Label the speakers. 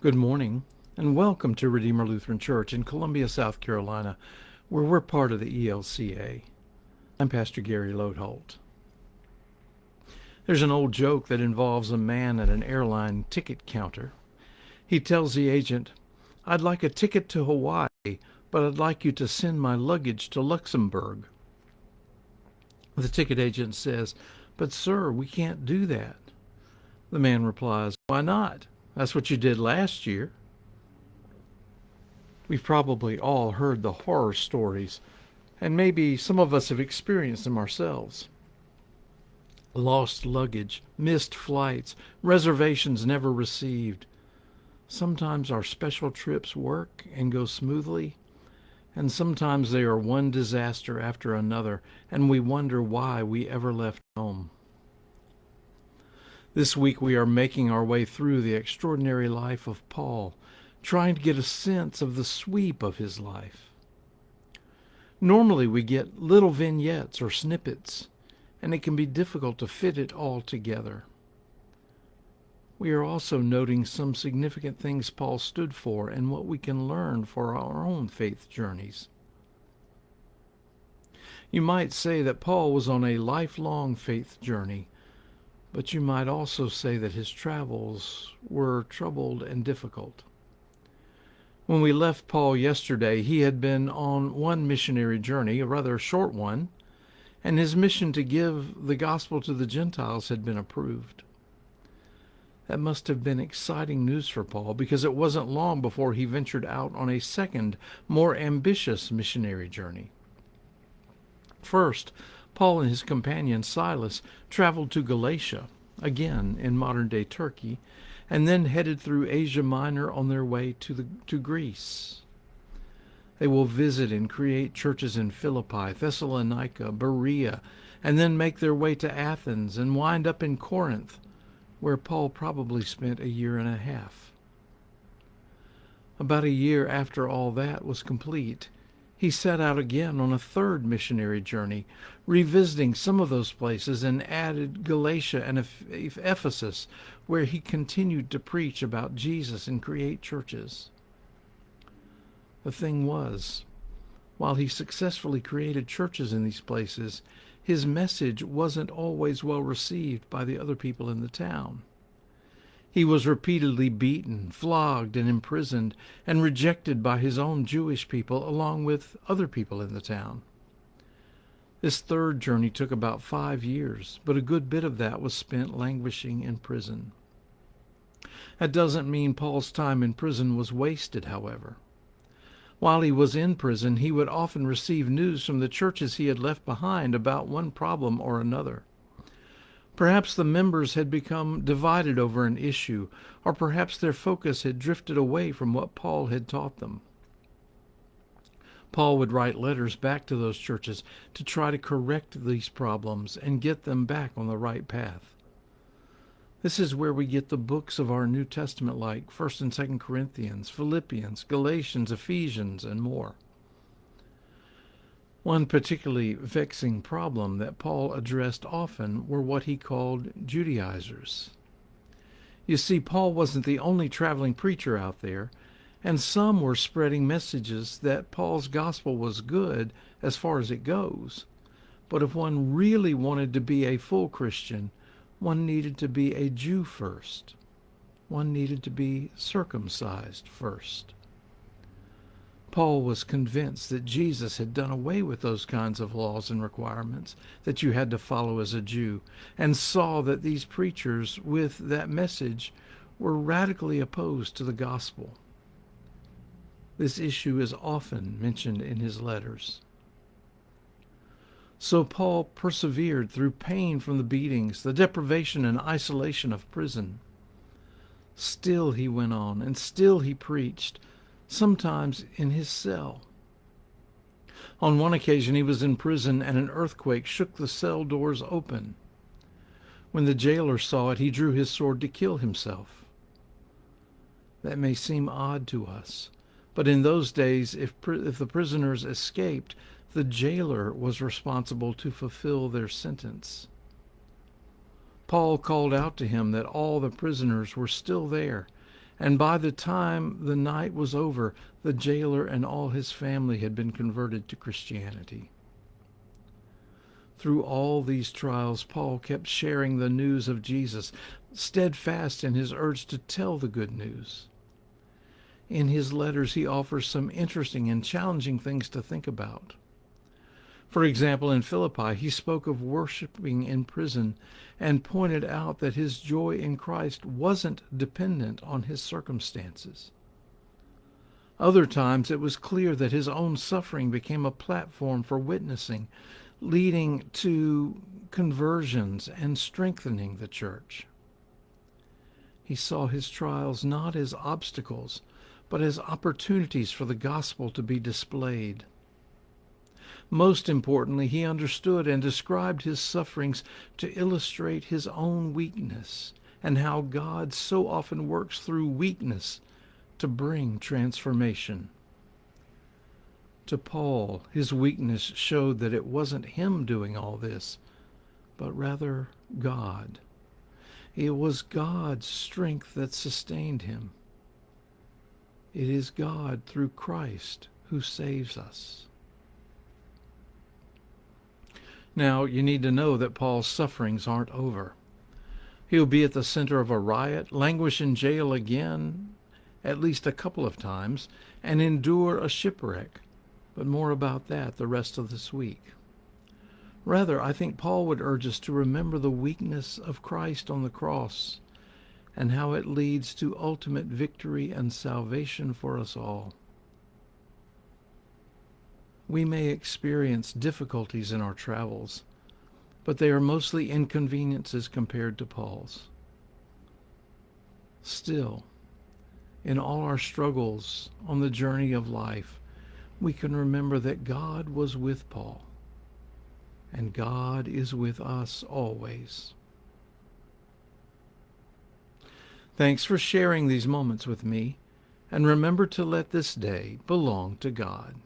Speaker 1: Good morning, and welcome to Redeemer Lutheran Church in Columbia, South Carolina, where we're part of the ELCA. I'm Pastor Gary Lodeholt. There's an old joke that involves a man at an airline ticket counter. He tells the agent, "I'd like a ticket to Hawaii, but I'd like you to send my luggage to Luxembourg." The ticket agent says, "But sir, we can't do that." The man replies, "Why not? That's what you did last year." We've probably all heard the horror stories, and maybe some of us have experienced them ourselves. Lost luggage, missed flights, reservations never received. Sometimes our special trips work and go smoothly, and sometimes they are one disaster after another, and we wonder why we ever left home. This week we are making our way through the extraordinary life of Paul, trying to get a sense of the sweep of his life. Normally we get little vignettes or snippets, and it can be difficult to fit it all together. We are also noting some significant things Paul stood for and what we can learn for our own faith journeys. You might say that Paul was on a lifelong faith journey, but you might also say that his travels were troubled and difficult. When we left Paul yesterday, he had been on one missionary journey, a rather short one, and his mission to give the gospel to the Gentiles had been approved. That must have been exciting news for Paul, because it wasn't long before he ventured out on a second, more ambitious missionary journey. First, Paul and his companion Silas traveled to Galatia, again in modern-day Turkey, and then headed through Asia Minor on their way to Greece. They will visit and create churches in Philippi, Thessalonica, Berea, and then make their way to Athens and wind up in Corinth, where Paul probably spent a year and a half. About a year after all that was complete, he set out again on a third missionary journey, revisiting some of those places, and added Galatia and Ephesus, where he continued to preach about Jesus and create churches. The thing was, while he successfully created churches in these places, his message wasn't always well received by the other people in the town. He was repeatedly beaten, flogged, and imprisoned, and rejected by his own Jewish people along with other people in the town. This third journey took about 5 years, but a good bit of that was spent languishing in prison. That doesn't mean Paul's time in prison was wasted, however. While he was in prison, he would often receive news from the churches he had left behind about one problem or another. Perhaps the members had become divided over an issue, or perhaps their focus had drifted away from what Paul had taught them. Paul would write letters back to those churches to try to correct these problems and get them back on the right path. This is where we get the books of our New Testament like 1st and 2nd Corinthians, Philippians, Galatians, Ephesians, and more. One particularly vexing problem that Paul addressed often were what he called Judaizers. You see, Paul wasn't the only traveling preacher out there, and some were spreading messages that Paul's gospel was good as far as it goes. But if one really wanted to be a full Christian, one needed to be a Jew first. One needed to be circumcised first. Paul was convinced that Jesus had done away with those kinds of laws and requirements that you had to follow as a Jew, and saw that these preachers with that message were radically opposed to the gospel. This issue is often mentioned in his letters. So Paul persevered through pain from the beatings, the deprivation and isolation of prison. Still he went on, and still he preached, sometimes in his cell. On one occasion he was in prison, and an earthquake shook the cell doors open. When the jailer saw it, he drew his sword to kill himself. That may seem odd to us, but in those days, if the prisoners escaped, the jailer was responsible to fulfill their sentence. Paul called out to him that all the prisoners were still there, and by the time the night was over, the jailer and all his family had been converted to Christianity. Through all these trials, Paul kept sharing the news of Jesus, steadfast in his urge to tell the good news. In his letters, he offers some interesting and challenging things to think about. For example, in Philippi, he spoke of worshiping in prison and pointed out that his joy in Christ wasn't dependent on his circumstances. Other times, it was clear that his own suffering became a platform for witnessing, leading to conversions and strengthening the church. He saw his trials not as obstacles, but as opportunities for the gospel to be displayed. Most importantly, he understood and described his sufferings to illustrate his own weakness and how God so often works through weakness to bring transformation. To Paul, his weakness showed that it wasn't him doing all this, but rather God. It was God's strength that sustained him. It is God through Christ who saves us. Now, you need to know that Paul's sufferings aren't over. He'll be at the center of a riot, languish in jail again, at least a couple of times, and endure a shipwreck. But more about that the rest of this week. Rather, I think Paul would urge us to remember the weakness of Christ on the cross and how it leads to ultimate victory and salvation for us all. We may experience difficulties in our travels, but they are mostly inconveniences compared to Paul's. Still, in all our struggles on the journey of life, we can remember that God was with Paul, and God is with us always. Thanks for sharing these moments with me, and remember to let this day belong to God.